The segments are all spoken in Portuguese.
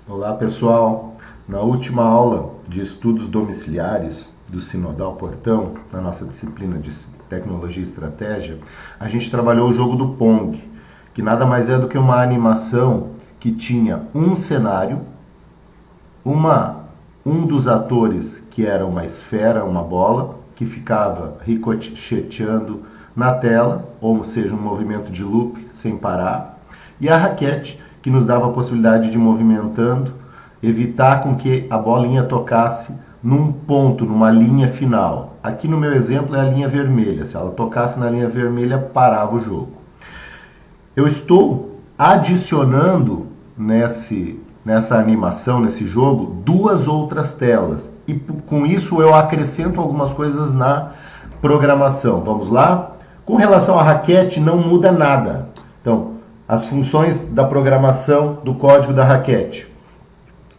Olá pessoal, na última aula de estudos domiciliares do Sinodal Portão, na nossa disciplina de Tecnologia e Estratégia, a gente trabalhou o jogo do Pong, que nada mais é do que uma animação que tinha um cenário, um dos atores que era uma esfera, uma bola, que ficava ricocheteando na tela, ou seja, um movimento de loop sem parar, e a raquete, que nos dava a possibilidade de ir movimentando, evitar com que a bolinha tocasse num ponto, numa linha final. Aqui no meu exemplo é a linha vermelha. Se ela tocasse na linha vermelha, parava o jogo. Eu estou adicionando nessa animação, nesse jogo, duas outras telas. E com isso eu acrescento algumas coisas na programação. Vamos lá? Com relação à raquete, não muda nada. Então, as funções da programação do código da raquete.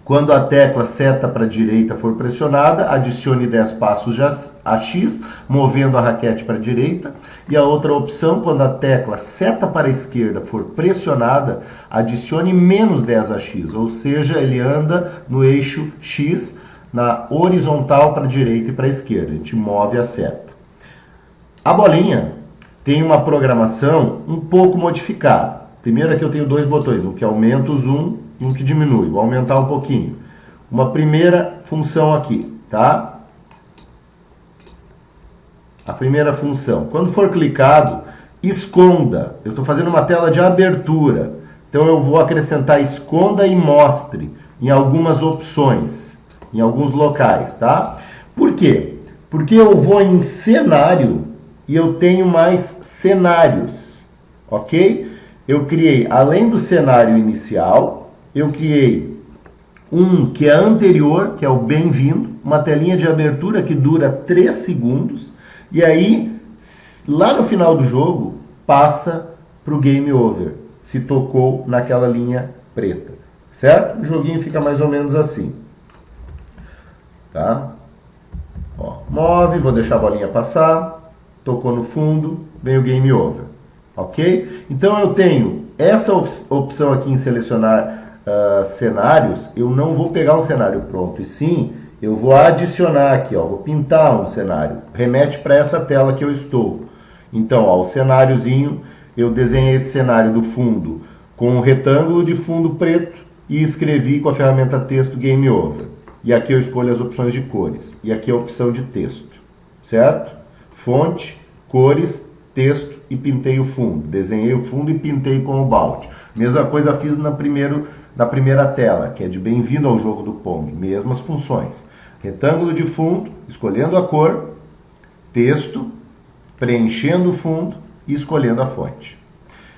Quando a tecla seta para a direita for pressionada, adicione 10 passos a X, movendo a raquete para a direita. E a outra opção, quando a tecla seta para a esquerda for pressionada, adicione menos 10 a X, ou seja, ele anda no eixo X, na horizontal para a direita e para a esquerda. A gente move a seta. A bolinha tem uma programação um pouco modificada. Primeiro aqui eu tenho dois botões, um que aumenta o zoom e um que diminui. Vou aumentar um pouquinho. Uma primeira função aqui, tá? A primeira função. Quando for clicado, esconda. Eu estou fazendo uma tela de abertura. Então eu vou acrescentar esconda e mostre em algumas opções, em alguns locais, tá? Por quê? Porque eu vou em cenário e eu tenho mais cenários, ok? Eu criei, além do cenário inicial, eu criei um que é anterior, que é o bem-vindo, uma telinha de abertura que dura 3 segundos, e aí, lá no final do jogo, passa para o game over, se tocou naquela linha preta, certo? O joguinho fica mais ou menos assim, tá? Ó, move, vou deixar a bolinha passar, tocou no fundo, vem o game over. Ok? Então eu tenho essa opção aqui em selecionar cenários. Eu não vou pegar um cenário pronto, e sim, eu vou adicionar aqui, ó, vou pintar um cenário. Remete para essa tela que eu estou. Então, ó, o cenáriozinho, eu desenhei esse cenário do fundo com um retângulo de fundo preto e escrevi com a ferramenta texto Game Over. E aqui eu escolho as opções de cores. E aqui a opção de texto, certo? Fonte, cores, texto e pintei o fundo. Desenhei o fundo e pintei com o balde. Mesma coisa fiz na primeira tela, que é de bem-vindo ao jogo do Pong. Mesmas funções. Retângulo de fundo, escolhendo a cor, texto, preenchendo o fundo e escolhendo a fonte.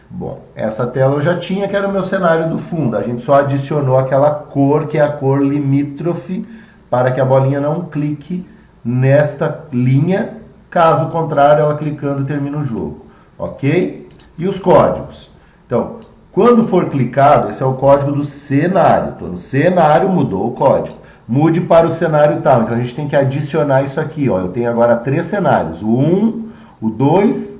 Bom, essa tela eu já tinha, que era o meu cenário do fundo. A gente só adicionou aquela cor, que é a cor limítrofe, para que a bolinha não clique nesta linha. Caso contrário, ela clicando termina o jogo. Ok? E os códigos? Então, quando for clicado, esse é o código do cenário. Estou no cenário, mudou o código. Mude para o cenário tal. Então, a gente tem que adicionar isso aqui. Ó. Eu tenho agora 3 cenários. O 1, o 2,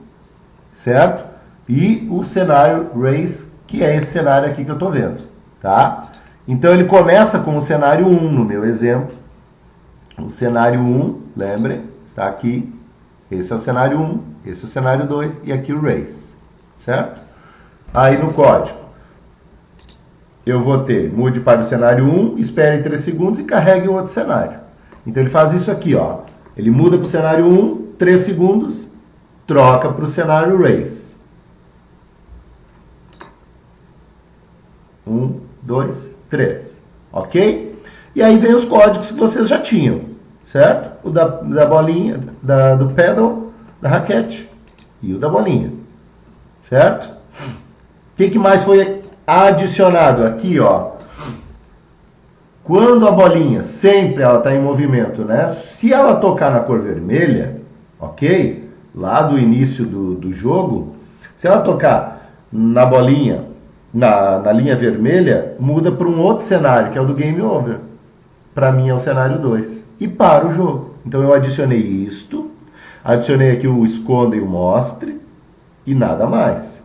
certo? E o cenário Race, que é esse cenário aqui que eu estou vendo. Tá? Então, ele começa com o cenário 1, no meu exemplo. O cenário 1, lembrem, está aqui. Esse é o cenário 1, esse é o cenário 2 e aqui o Race, certo? Aí no código, eu vou ter, mude para o cenário 1, espere 3 segundos e carregue o outro cenário. Então ele faz isso aqui, ó. Ele muda para o cenário 1, 3 segundos, troca para o cenário Race. 1, 2, 3, ok? E aí vem os códigos que vocês já tinham. Certo? O da bolinha, do pedal, da raquete e o da bolinha. Certo? O que mais foi adicionado aqui, ó? Quando a bolinha, sempre ela está em movimento, né? Se ela tocar na cor vermelha, ok? Lá do início do jogo, se ela tocar na bolinha, na linha vermelha, muda para um outro cenário, que é o do Game Over. Para mim é o cenário 2. E para o jogo. Então eu adicionei isto, adicionei aqui o esconda e o mostre, e nada mais.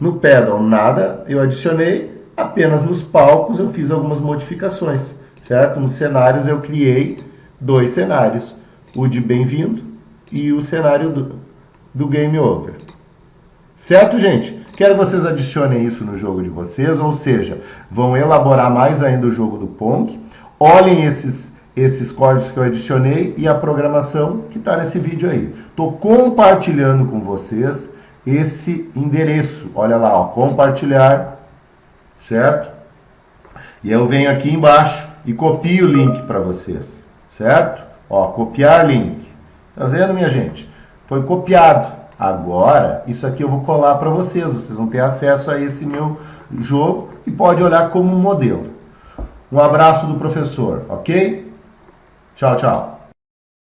No pedal nada, eu adicionei, Apenas nos palcos eu fiz algumas modificações, certo? Nos cenários eu criei 2 cenários, o de bem-vindo e o cenário do Game Over. Certo, gente? Quero que vocês adicionem isso no jogo de vocês, ou seja, vão elaborar mais ainda o jogo do Pong. Olhem esses códigos que eu adicionei e a programação que está nesse vídeo aí. Estou compartilhando com vocês esse endereço. Olha lá, ó, compartilhar, certo? E eu venho aqui embaixo e copio o link para vocês, certo? Ó, copiar link. Tá vendo, minha gente? Foi copiado. Agora, isso aqui eu vou colar para vocês. Vocês vão ter acesso a esse meu jogo e pode olhar como um modelo. Um abraço do professor, ok? Tchau, tchau.